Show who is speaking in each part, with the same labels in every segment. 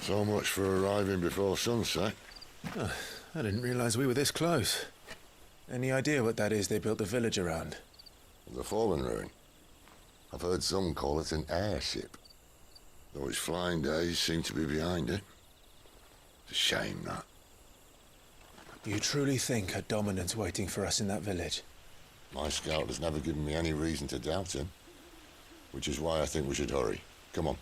Speaker 1: So much for arriving before sunset.
Speaker 2: Oh, I didn't realize we were this close. Any idea what that is they built the village around?
Speaker 1: The fallen ruin. I've heard some call it an airship. Though its flying days seem to be behind it. It's a shame, that.
Speaker 2: You truly think a dominant's waiting for us in that village?
Speaker 1: My scout has never given me any reason to doubt him. Which is why I think we should hurry. Come on.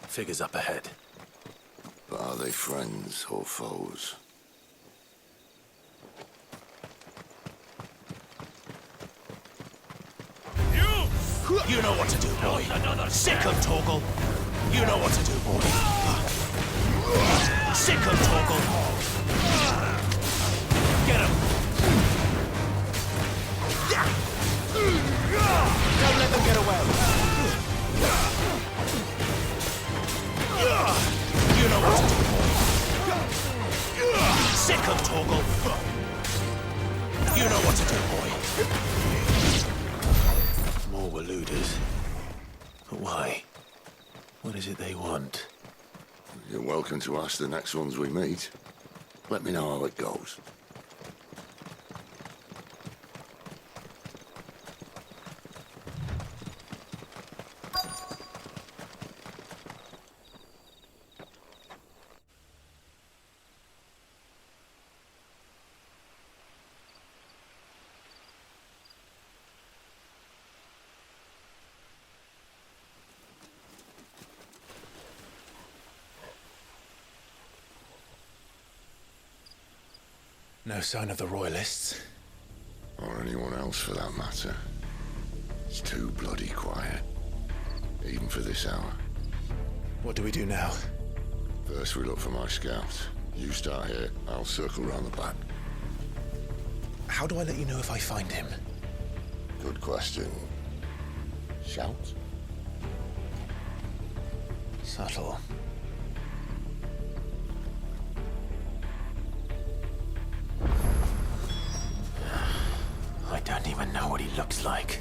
Speaker 2: Figures up ahead.
Speaker 1: But are they friends or foes?
Speaker 3: You know what to do, boy. Sick of Torgal. You know what to do, boy. Sick of Torgal. Get him. Don't let them get away. You know what to do, boy. Sick of Torgal. You know what to do, boy.
Speaker 2: More Waluders. But why? What is it they want?
Speaker 1: You're welcome to ask the next ones we meet. Let me know how it goes.
Speaker 2: No sign of the Royalists.
Speaker 1: Or anyone else for that matter. It's too bloody quiet. Even for this hour.
Speaker 2: What do we do now?
Speaker 1: First we look for my scout. You start here, I'll circle round the back.
Speaker 2: How do I let you know if I find him?
Speaker 1: Good question. Shout?
Speaker 2: Subtle. I don't even know what he looks like.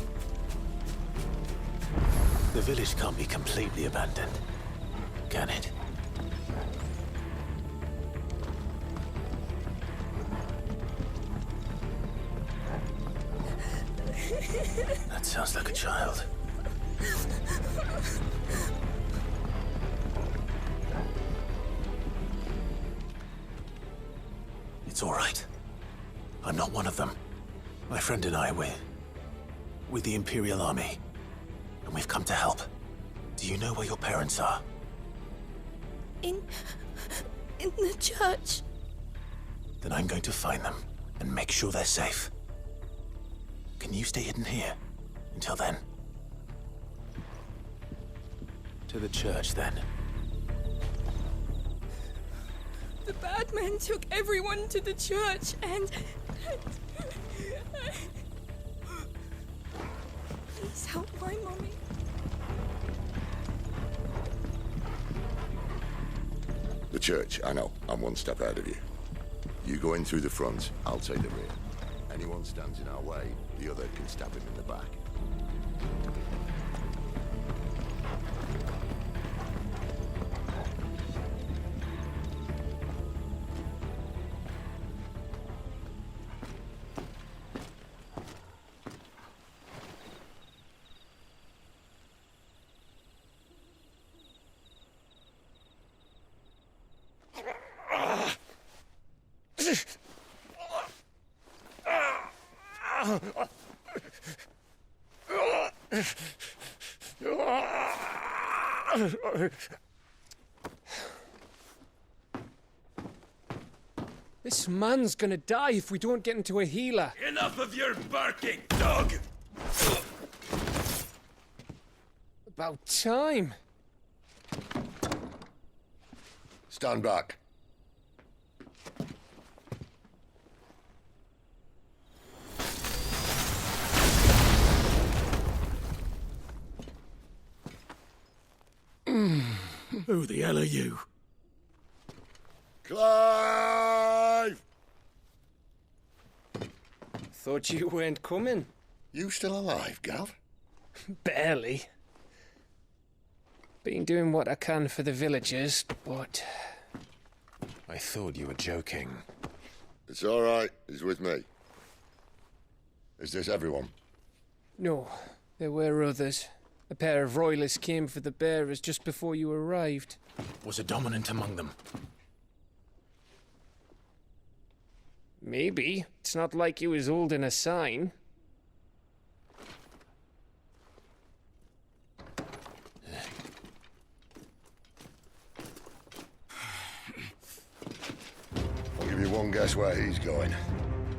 Speaker 2: The village can't be completely abandoned, can it? That sounds like a child. It's all right. I'm not one of them. My friend and I, we're with the Imperial Army. And we've come to help. Do you know where your parents are?
Speaker 4: In the church.
Speaker 2: Then I'm going to find them and make sure they're safe. Can you stay hidden here until then? To the church, then.
Speaker 4: The bad men took everyone to the church and... Please help my mommy.
Speaker 1: The church, I know. I'm one step ahead of you. You go in through the front, I'll take the rear. Anyone stands in our way, the other can stab him in the back.
Speaker 5: This man's gonna die if we don't get into a healer.
Speaker 3: Enough of your barking, dog!
Speaker 5: About time.
Speaker 1: Stand back.
Speaker 3: Who the hell are you?
Speaker 1: Clive!
Speaker 5: Thought you weren't coming.
Speaker 1: You still alive, Gav?
Speaker 5: Barely. Been doing what I can for the villagers, but...
Speaker 2: I thought you were joking.
Speaker 1: It's all right. He's with me. Is this everyone?
Speaker 5: No, there were others. A pair of royalists came for the bearers just before you arrived.
Speaker 2: Was a dominant among them?
Speaker 5: Maybe. It's not like he was holding a sign.
Speaker 1: I'll give you one guess where he's going.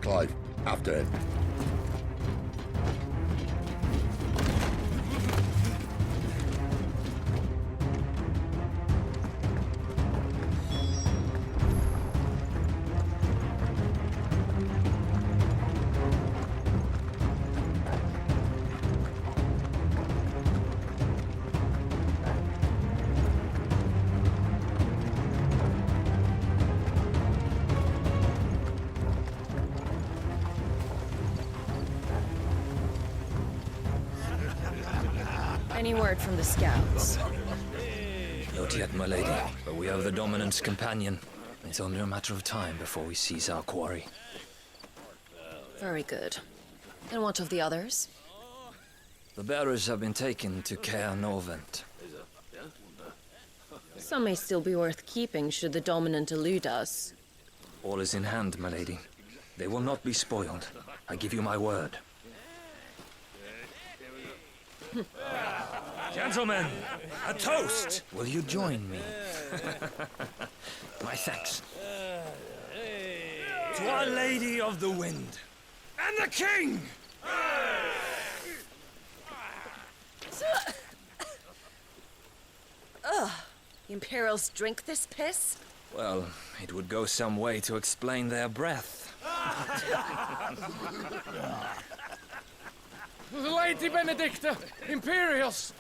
Speaker 1: Clive, after him.
Speaker 6: Any word from the scouts?
Speaker 7: Not yet, my lady, but we have the Dominant's companion. It's only a matter of time before we seize our quarry.
Speaker 6: Very good. And what of the others?
Speaker 7: The bearers have been taken to Caer Novent.
Speaker 6: Some may still be worth keeping should the Dominant elude us.
Speaker 7: All is in hand, my lady. They will not be spoiled. I give you my word.
Speaker 3: Gentlemen, a toast!
Speaker 7: Will you join me? My thanks.
Speaker 3: To Our Lady of the Wind. And the King!
Speaker 6: The Imperials drink this piss?
Speaker 7: Well, it would go some way to explain their breath.
Speaker 5: Lady Benedicta! Imperials!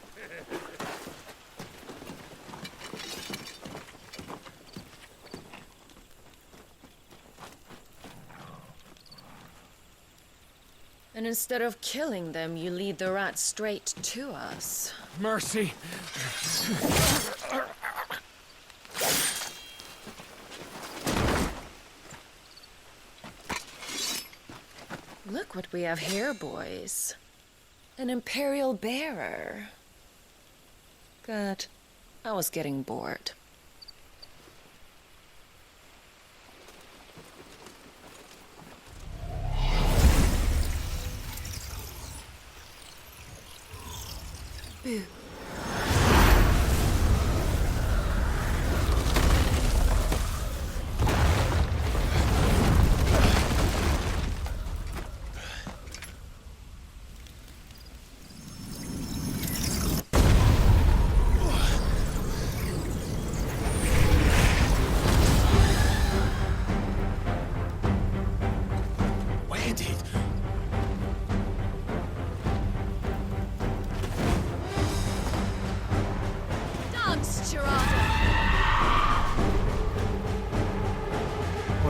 Speaker 6: And instead of killing them, you lead the rats straight to us.
Speaker 5: Mercy!
Speaker 6: Look what we have here, boys. An Imperial bearer. Good. I was getting bored. Boo.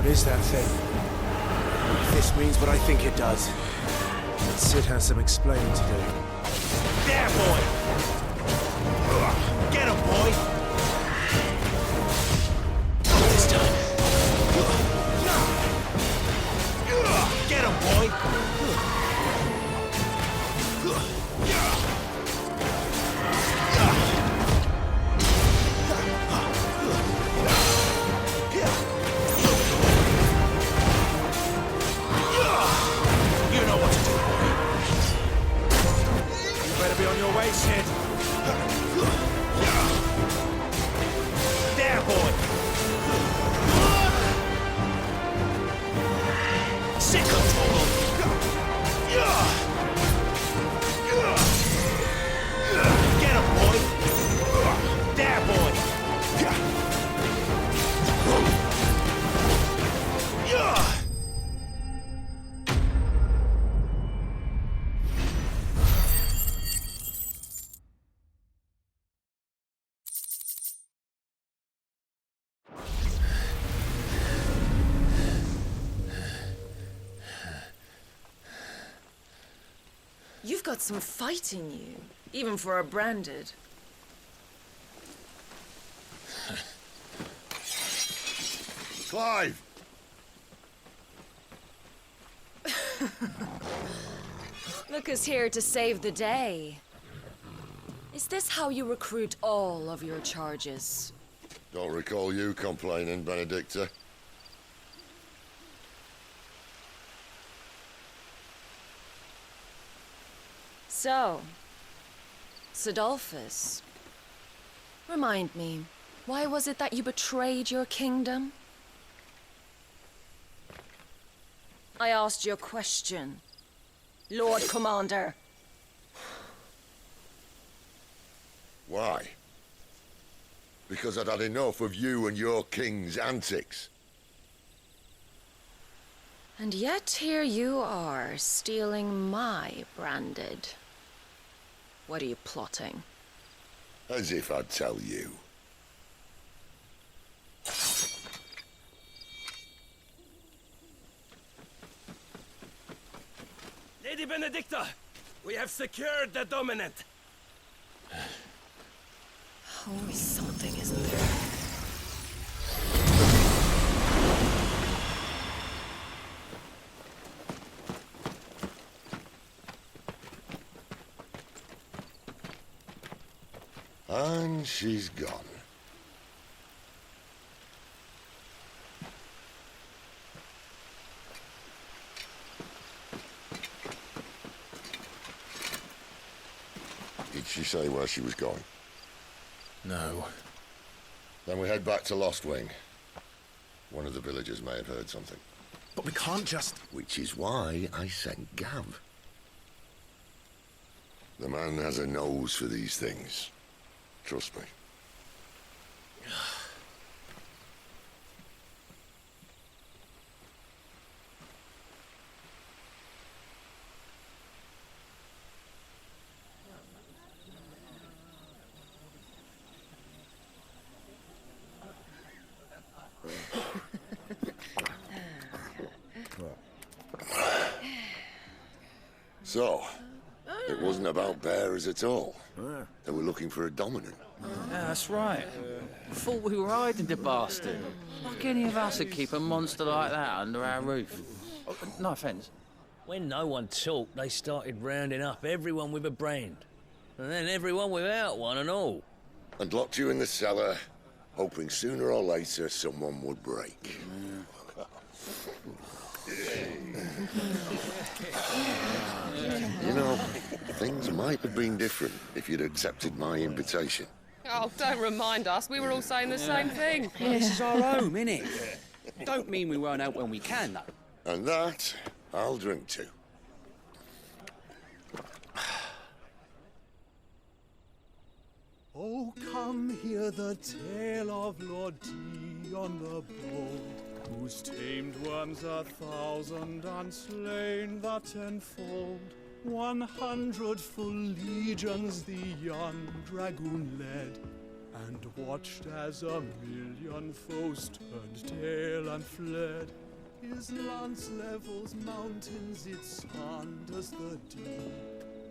Speaker 5: What is that thing?
Speaker 2: If this means what I think it does, then Sid has some explaining to do.
Speaker 3: There, boy! Get him, boy!
Speaker 2: This time.
Speaker 3: Get him, boy! You know what to do, boy.
Speaker 2: You better be on your way, Sid.
Speaker 3: There, boy! Sick of Torgal! Get him, boy! There, boy!
Speaker 6: You've got some fight in you, even for a branded.
Speaker 1: Clive!
Speaker 6: Look who's here to save the day. Is this how you recruit all of your charges?
Speaker 1: Don't recall you complaining, Benedicta.
Speaker 6: So, Sidolphus, remind me, why was it that you betrayed your kingdom? I asked you a question, Lord Commander.
Speaker 1: Why? Because I'd had enough of you and your king's antics.
Speaker 6: And yet here you are, stealing my branded. What are you plotting?
Speaker 1: As if I'd tell you.
Speaker 3: Lady Benedicta, we have secured the Dominant.
Speaker 6: Always something, isn't there?
Speaker 1: And she's gone. Did she say where she was going?
Speaker 2: No.
Speaker 1: Then we head back to Lost Wing. One of the villagers may have heard something.
Speaker 2: But we can't just...
Speaker 1: Which is why I sent Gav. The man has a nose for these things. Trust me. So, it wasn't about bearers at all. They were looking for a dominant.
Speaker 8: Yeah, that's right. Thought we were hiding the bastard. Like any of us would keep a monster like that under our roof. Oh, no offence.
Speaker 9: When no one talked, they started rounding up everyone with a brand. And then everyone without one and all.
Speaker 1: And locked you in the cellar, hoping sooner or later someone would break. You know, things might have been different if you'd accepted my invitation.
Speaker 4: Oh, don't remind us. We were all saying the same thing.
Speaker 8: This is our home, innit? Don't mean we won't help when we can, though.
Speaker 1: And that, I'll drink to.
Speaker 10: Oh, come hear the tale of Lord Dion the Bold, whose tamed worms 1,000 and slain the 10-fold. 100 full legions the young dragoon led, and watched as a million foes turned tail and fled. His lance levels mountains, it sanders the deep.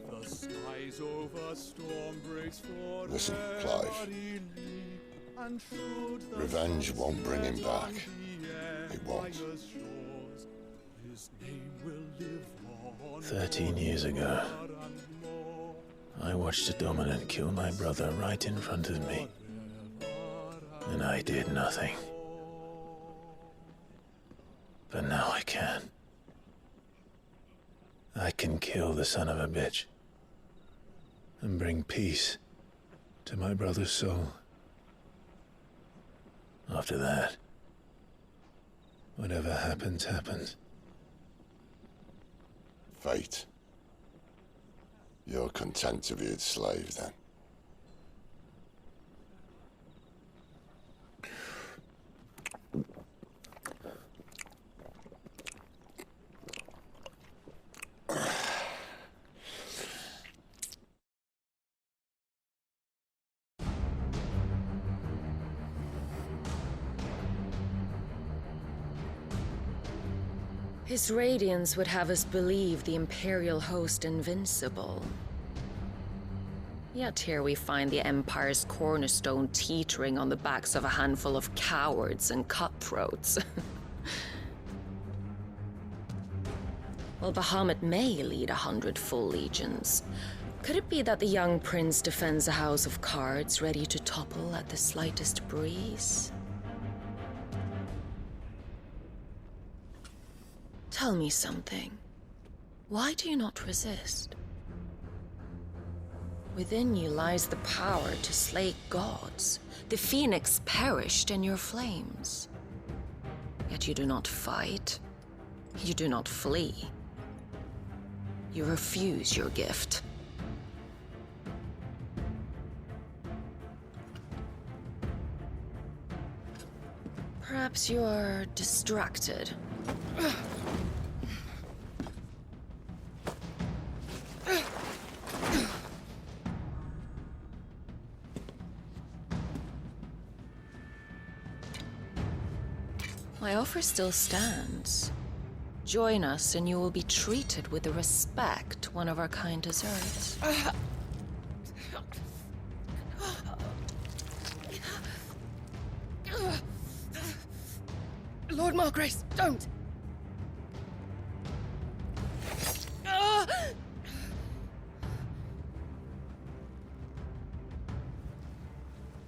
Speaker 10: The skies over storm breaks for
Speaker 1: Listen, Clive. Revenge won't bring him back. It won't.
Speaker 2: 13 years ago, I watched a dominant kill my brother right in front of me. And I did nothing. But now I can. I can kill the son of a bitch. And bring peace to my brother's soul. After that, whatever happens, happens.
Speaker 1: Fate. You're content to be its slave, then?
Speaker 6: His radiance would have us believe the Imperial host invincible. Yet here we find the Empire's cornerstone teetering on the backs of a handful of cowards and cutthroats. While Bahamut may lead 100 full legions, could it be that the young prince defends a house of cards ready to topple at the slightest breeze? Tell me something. Why do you not resist? Within you lies the power to slay gods. The phoenix perished in your flames. Yet you do not fight. You do not flee. You refuse your gift. Perhaps you're distracted. My offer still stands. Join us and you will be treated with the respect one of our kind deserves.
Speaker 4: Lord Margrace, don't!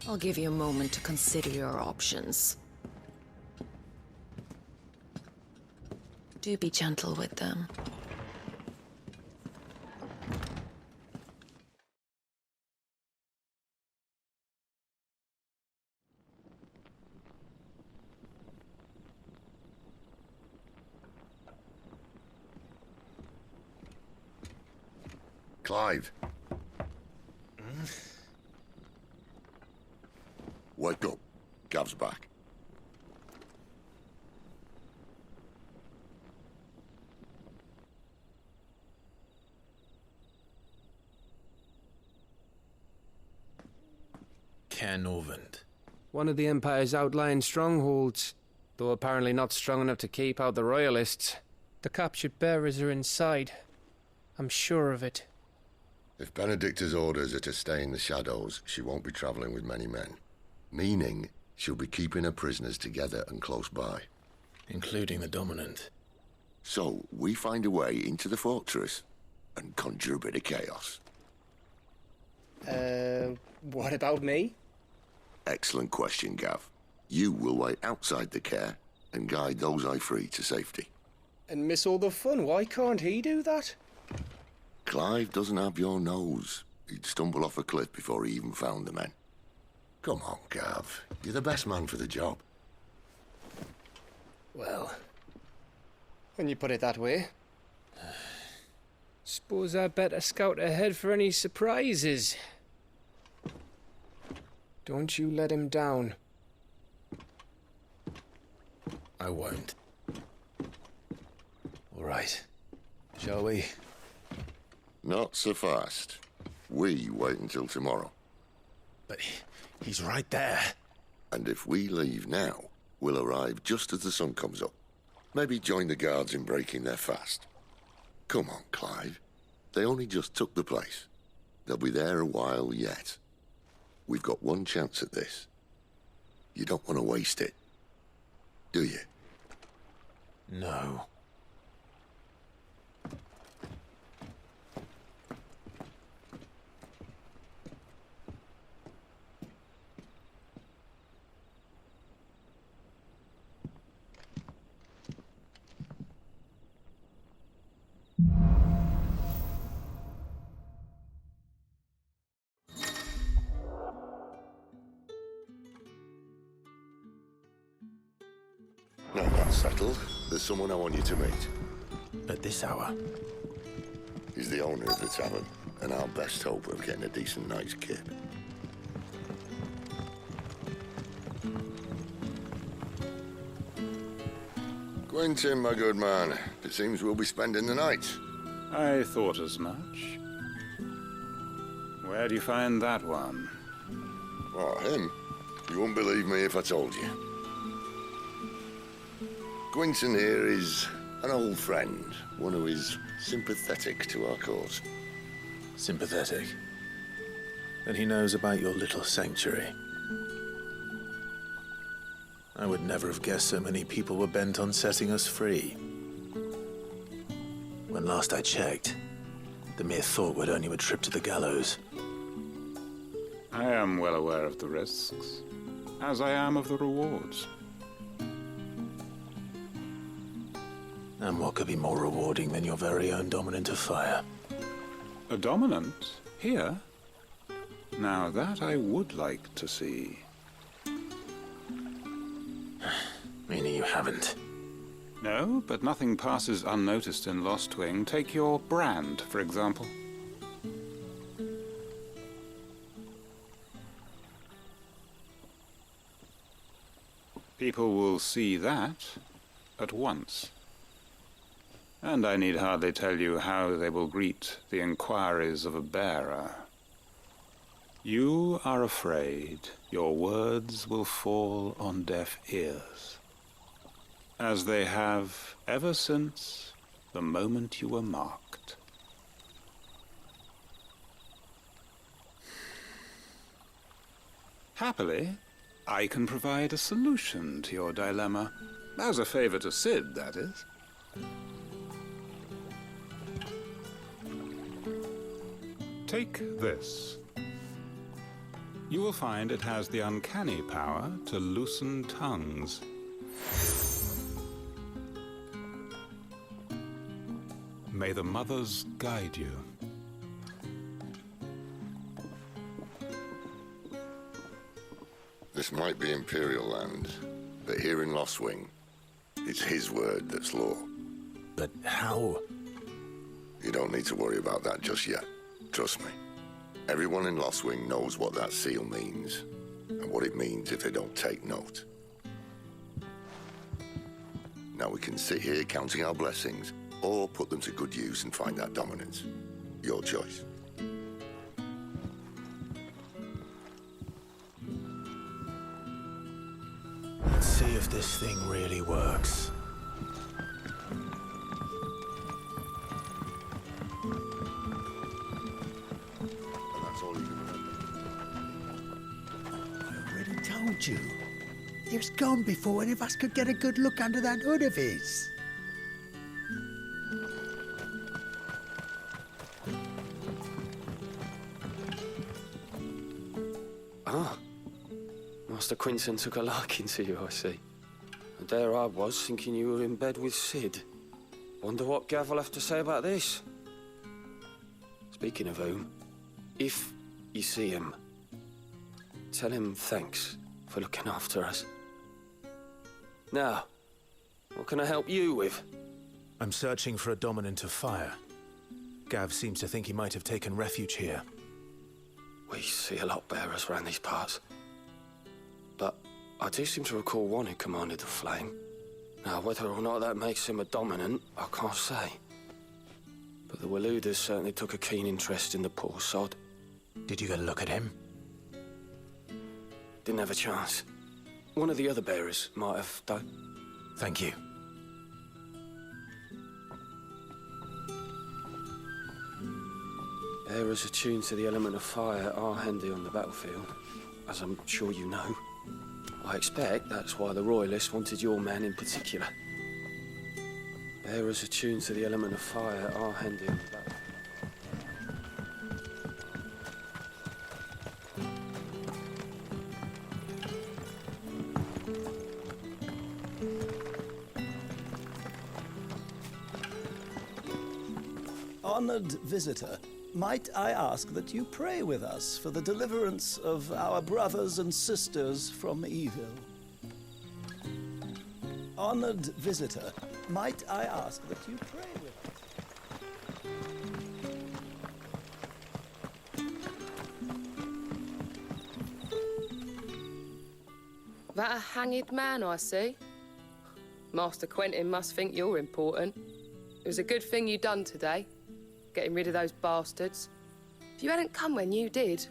Speaker 6: I'll give you a moment to consider your options. Do be gentle with them.
Speaker 1: Clive. Wake up. Gav's back.
Speaker 2: Caernarvon.
Speaker 5: One of the Empire's outlying strongholds, though apparently not strong enough to keep out the Royalists. The captured bearers are inside. I'm sure of it.
Speaker 1: If Benedicta's orders are to stay in the shadows, she won't be traveling with many men. Meaning, she'll be keeping her prisoners together and close by.
Speaker 2: Including the Dominant.
Speaker 1: So, we find a way into the fortress and conjure a bit of chaos.
Speaker 5: What about me?
Speaker 1: Excellent question, Gav. You will wait outside the care and guide those I free to safety.
Speaker 5: And miss all the fun. Why can't he do that?
Speaker 1: Clive doesn't have your nose. He'd stumble off a cliff before he even found the men. Come on, Gav. You're the best man for the job.
Speaker 5: Well, when you put it that way. Suppose I'd better scout ahead for any surprises. Don't you let him down.
Speaker 2: I won't. All right. Shall we?
Speaker 1: Not so fast. We wait until tomorrow.
Speaker 2: But He's right there.
Speaker 1: And if we leave now, we'll arrive just as the sun comes up. Maybe join the guards in breaking their fast. Come on, Clive. They only just took the place. They'll be there a while yet. We've got one chance at this. You don't want to waste it, do you?
Speaker 2: No.
Speaker 1: Now that's settled. There's someone I want you to meet.
Speaker 2: At this hour?
Speaker 1: He's the owner of the tavern, and our best hope of getting a decent night's kip. Quentin, my good man. It seems we'll be spending the night.
Speaker 11: I thought as much. Where do you find that one?
Speaker 1: Oh, him? You wouldn't believe me if I told you. Quentin here is an old friend, one who is sympathetic to our cause.
Speaker 2: Sympathetic? Then he knows about your little sanctuary. I would never have guessed so many people were bent on setting us free. When last I checked, the mere thought would earn you a trip to the gallows.
Speaker 11: I am well aware of the risks, as I am of the rewards.
Speaker 2: And what could be more rewarding than your very own dominant of fire?
Speaker 11: A dominant? Here? Now that I would like to see.
Speaker 2: Meaning you haven't?
Speaker 11: No, but nothing passes unnoticed in Lostwing. Take your brand, for example. People will see that at once. And I need hardly tell you how they will greet the inquiries of a bearer. You are afraid your words will fall on deaf ears, as they have ever since the moment you were marked. Happily, I can provide a solution to your dilemma. As a favor to Sid, that is. Take this. You will find it has the uncanny power to loosen tongues. May the mothers guide you.
Speaker 1: This might be Imperial land, but here in Lostwing, it's his word that's law.
Speaker 2: But how?
Speaker 1: You don't need to worry about that just yet. Trust me. Everyone in Lostwing knows what that seal means, and what it means if they don't take note. Now we can sit here counting our blessings, or put them to good use and find that dominance. Your choice.
Speaker 2: Let's see if this thing really works.
Speaker 12: Told you. He was gone before any of us could get a good look under that hood of his.
Speaker 5: Ah. Master Quentin took a liking to you, I see. And there I was, thinking you were in bed with Sid. Wonder what Gav will have to say about this. Speaking of whom, if you see him, tell him thanks for looking after us. Now, what can I help you with?
Speaker 2: I'm searching for a dominant of fire. Gav seems to think he might have taken refuge here.
Speaker 5: We see a lot bearers around these parts. But I do seem to recall one who commanded the flame. Now, whether or not that makes him a dominant, I can't say. But the Waluders certainly took a keen interest in the poor sod.
Speaker 2: Did you get a look at him?
Speaker 5: Didn't have a chance. One of the other bearers might have, though.
Speaker 2: Thank you.
Speaker 5: Bearers attuned to the element of fire are handy on the battlefield, as I'm sure you know. I expect that's why the Royalists wanted your man in particular. Bearers attuned to the element of fire are handy on the battlefield.
Speaker 13: Honored visitor, might I ask that you pray with us for the deliverance of our brothers and sisters from evil? Honored visitor, might I ask that you pray with us?
Speaker 14: That a hanged man I see? Master Quentin must think you're important. It was a good thing you done today, getting rid of those bastards. If you hadn't come when you did,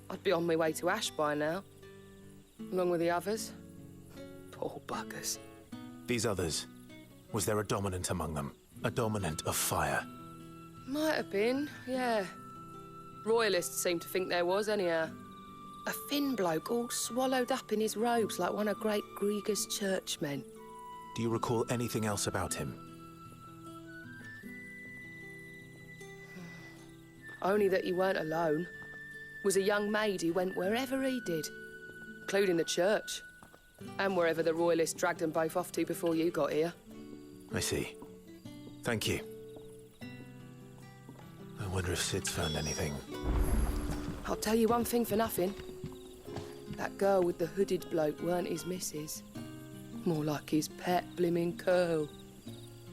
Speaker 14: I'd be on my way to Ash by now, along with the others. Poor buggers.
Speaker 2: These others, was there a dominant among them? A dominant of fire?
Speaker 14: Might have been, yeah. Royalists seem to think there was, anyhow. A thin bloke all swallowed up in his robes like one of Great Gregor's churchmen.
Speaker 2: Do you recall anything else about him?
Speaker 14: Only that he weren't alone. Was a young maid who went wherever he did, including the church, and wherever the Royalists dragged them both off to before you got here.
Speaker 2: I see. Thank you. I wonder if Sid's found anything.
Speaker 14: I'll tell you one thing for nothing. That girl with the hooded bloke weren't his missus. More like his pet blimmin' curl,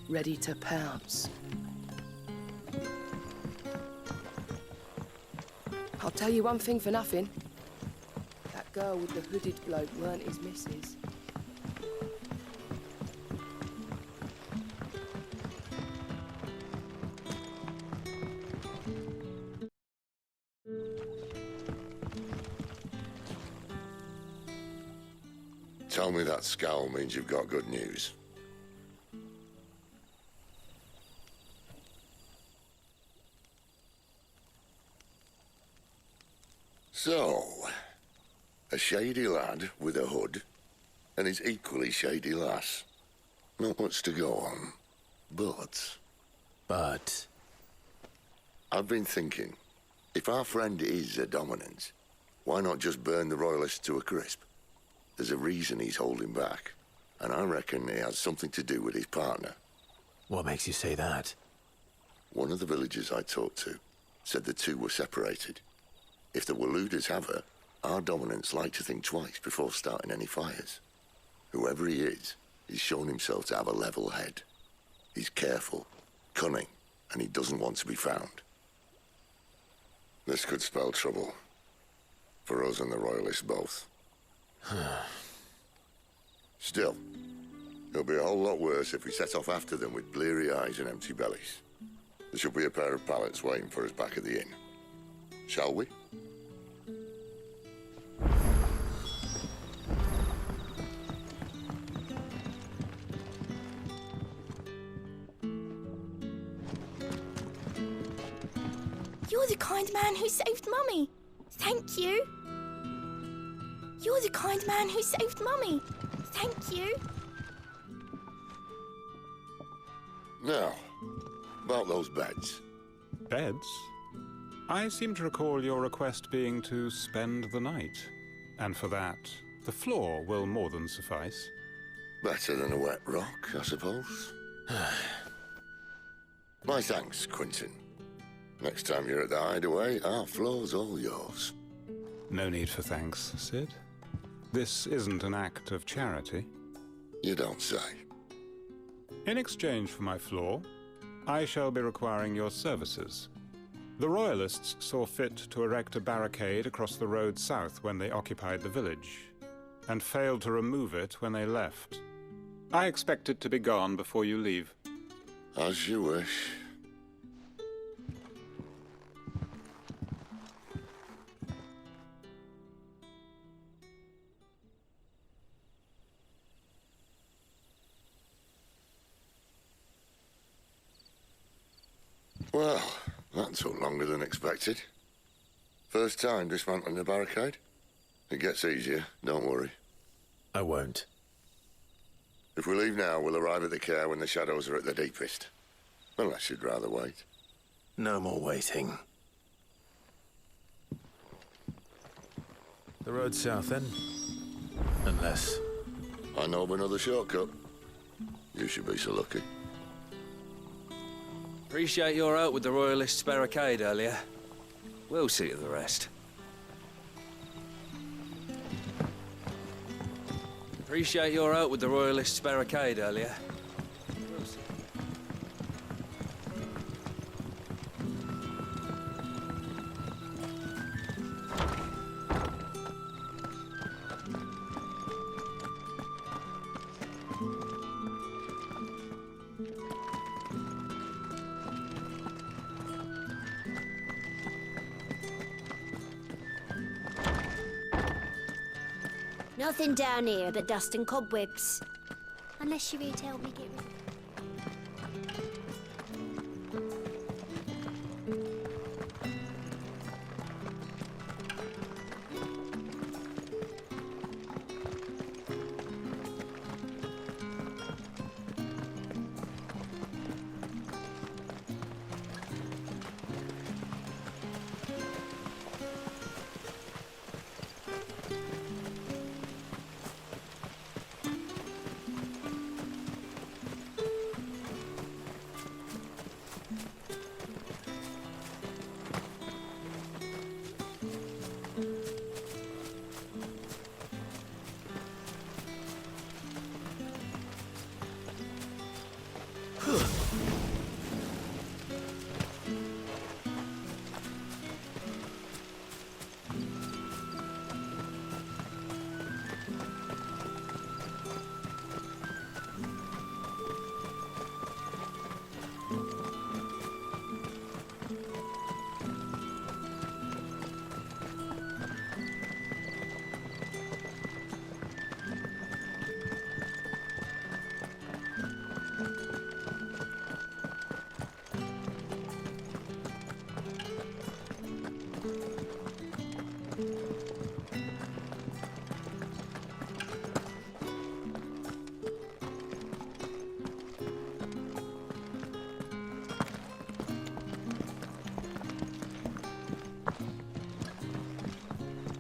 Speaker 14: ready to pounce. I'll tell you one thing for nothing. That girl with the hooded bloke weren't his missus.
Speaker 1: Tell me that scowl means you've got good news. So, a shady lad with a hood, and his equally shady lass. Not much to go on, but... I've been thinking, if our friend is a dominant, why not just burn the Royalists to a crisp? There's a reason he's holding back, and I reckon it has something to do with his partner.
Speaker 2: What makes you say that?
Speaker 1: One of the villagers I talked to said the two were separated. If the Waluders have her, our dominants like to think twice before starting any fires. Whoever he is, he's shown himself to have a level head. He's careful, cunning, and he doesn't want to be found. This could spell trouble. For us and the Royalists both. Still, it'll be a whole lot worse if we set off after them with bleary eyes and empty bellies. There should be a pair of pallets waiting for us back at the inn. Shall we?
Speaker 15: You're the kind man who saved Mummy. Thank you. You're the kind man who saved Mummy. Thank you.
Speaker 1: Now, about those beds.
Speaker 11: Beds? I seem to recall your request being to spend the night. And for that, the floor will more than suffice.
Speaker 1: Better than a wet rock, I suppose. My thanks, Quentin. Next time you're at the Hideaway, our floor's all yours.
Speaker 11: No need for thanks, Sid. This isn't an act of charity.
Speaker 1: You don't say.
Speaker 11: In exchange for my floor, I shall be requiring your services. The Royalists saw fit to erect a barricade across the road south when they occupied the village, and failed to remove it when they left. I expect it to be gone before you leave.
Speaker 1: As you wish. Well, that took longer than expected. First time dismantling the barricade? It gets easier, don't worry.
Speaker 2: I won't.
Speaker 1: If we leave now, we'll arrive at the care when the shadows are at their deepest. Unless you'd rather wait.
Speaker 2: No more waiting. The road south, then? Unless...
Speaker 1: I know of another shortcut. You should be so lucky.
Speaker 9: Appreciate your help with the Royalists' barricade earlier. We'll see to the rest. Appreciate your help with the Royalists' barricade earlier. We'll see.
Speaker 16: Nothing down here but dust and cobwebs. Unless you're here to help me get rid of it.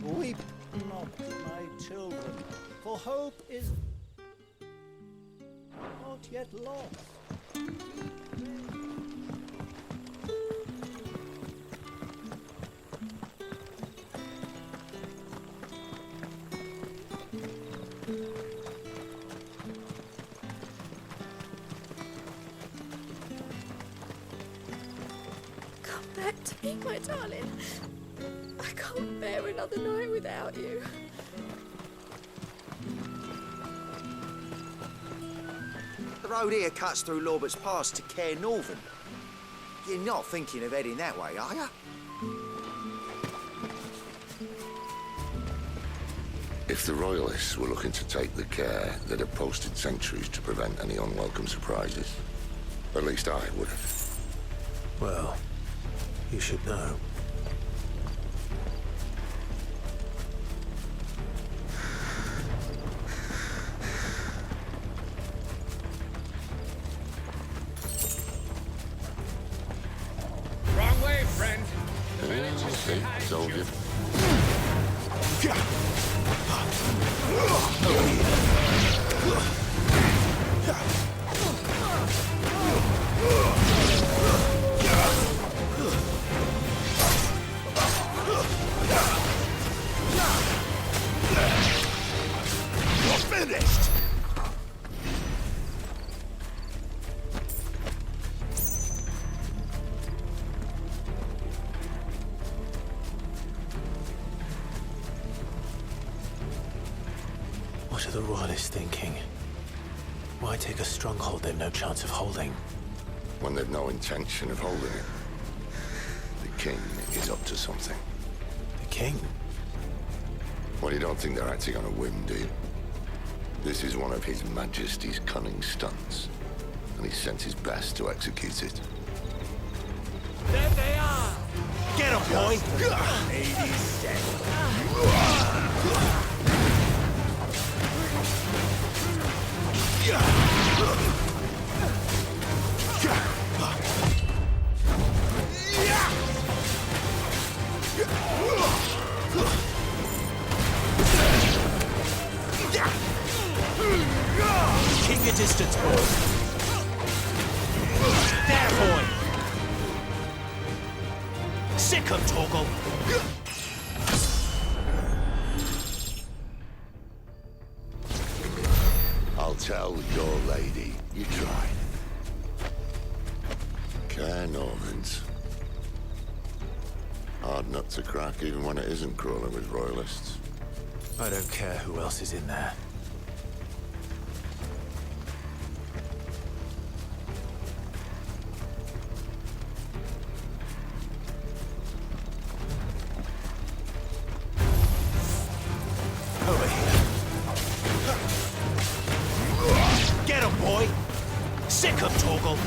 Speaker 13: Weep not, my children, for hope is not yet lost.
Speaker 4: Come back to me, my darling. I can't bear another night without you.
Speaker 17: The road here cuts through Lorbert's Pass to Caer Northern. You're not thinking of heading that way, are you?
Speaker 1: If the Royalists were looking to take the care, they'd have posted sentries to prevent any unwelcome surprises. At least I would have.
Speaker 2: Well, you should know.
Speaker 3: Wrong way, friend.
Speaker 1: Okay, told you.
Speaker 3: You're finished!
Speaker 2: What are the Royalists thinking? Why take a stronghold they've no chance of holding?
Speaker 1: When they've no intention of holding it. The king is up to something.
Speaker 2: The king?
Speaker 1: Well, you don't think they're acting on a whim, do you? This is one of His Majesty's cunning stunts, and he sent his best to execute it.
Speaker 3: There they are! Get him, boy! 80
Speaker 2: Keep your distance, boy.
Speaker 3: There, boy! Sick 'em, Torgal!
Speaker 1: I'll tell your lady. You tried. Caer Normans. Hard nut to crack even when it isn't crawling with royalists.
Speaker 2: I don't care who else is in there. Over here.
Speaker 3: Get him, boy! Sick 'em, Torgal!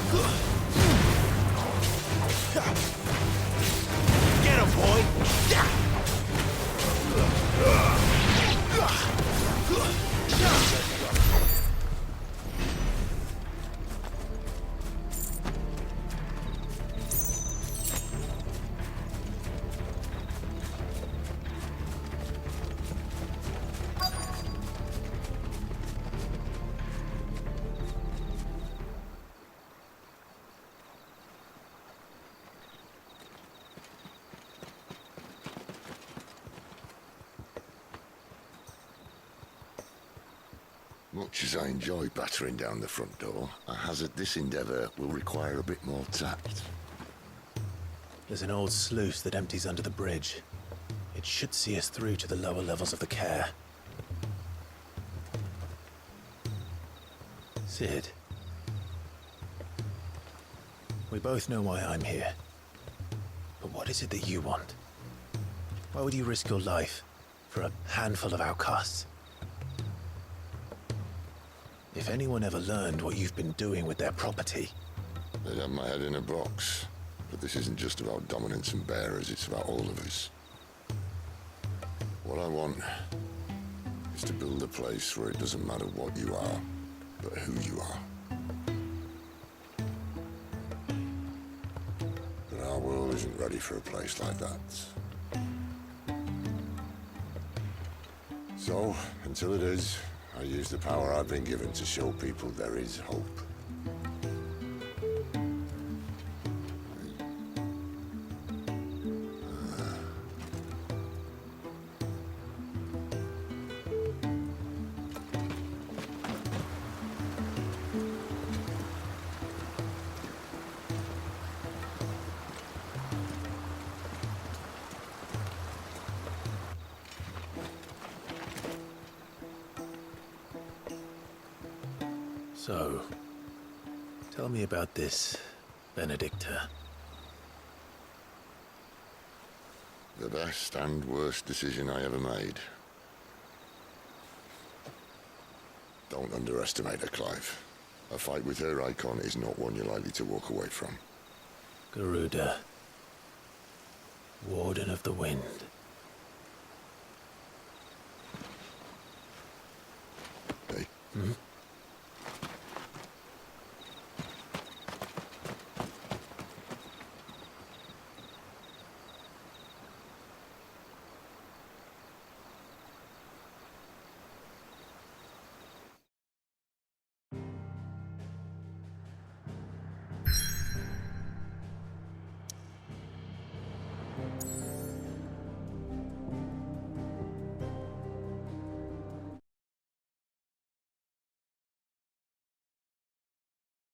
Speaker 3: Get him, boy!
Speaker 1: Much as I enjoy battering down the front door, I hazard this endeavour will require a bit more tact.
Speaker 2: There's an old sluice that empties under the bridge. It should see us through to the lower levels of the Caer. Cid. We both know why I'm here. But what is it that you want? Why would you risk your life for a handful of outcasts? If anyone ever learned what you've been doing with their property...
Speaker 1: They'd have my head in a box. But this isn't just about dominance and bearers, it's about all of us. What I want is to build a place where it doesn't matter what you are, but who you are. But our world isn't ready for a place like that. So, until it is, I use the power I've been given to show people there is hope.
Speaker 2: So, tell me about this Benedicta.
Speaker 1: The best and worst decision I ever made. Don't underestimate her, Clive. A fight with her icon is not one you're likely to walk away from.
Speaker 2: Garuda. Warden of the Wind.
Speaker 1: Hey?
Speaker 2: Hmm?